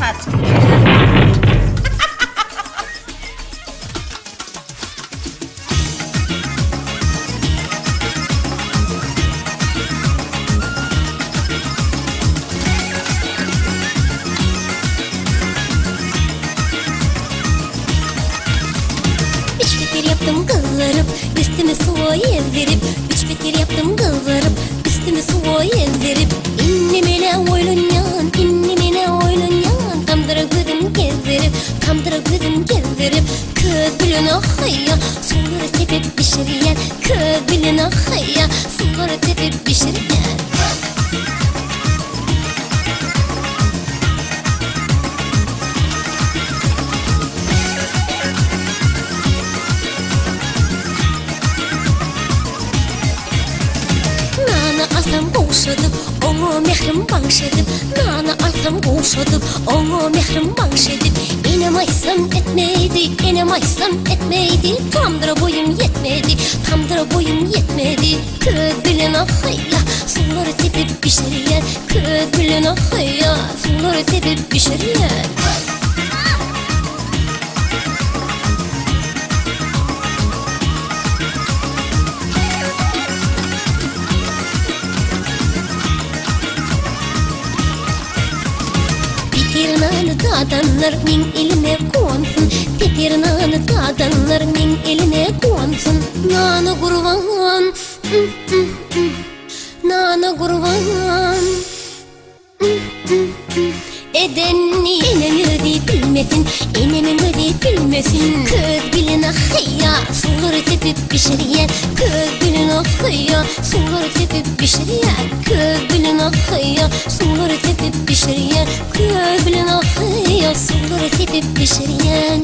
rahat. Üç beker yaptım kıvırıp üstüme soğuğu verip, üç beker yaptım kıvırıp üstüme soğuğu verip, innimine oylunyan, innimine oylunyan, kamdıra gözüm gezdirip, kamdıra gözüm gezdirip, kız bilin ahıya, suları tepip pişiriyen, kız bilin ahıya, suları tepip pişiriyen. Alsam koğuşadım, onu mehrim bağışadım. Nana alsam koğuşadım, onu mehrim bağışadım. İnem aysam etmeydi, inem aysam etmeydi. Tamdıra boyum yetmedi, tamdıra boyum yetmedi. Kız bilin ahıya, suları tepip pişiriyen. Kız bilin ahıya, suları tepip pişiriyen. Petirnanı dadanlar min eline konsun, petirnanı dadanlar min eline konsun. Nana kurban, nana kurban. Edenni enemi ödeyip bilmesin, enemin ödeyip bilmesin. Kız bilin ahıya, suları tepip pişiriyen. Kız bilin ahıya, suları tepip pişiriyen. Kız bilin ahıya, suları tepip pişiriyen. Kız bilin ahıya, suları tepip pişiriyen.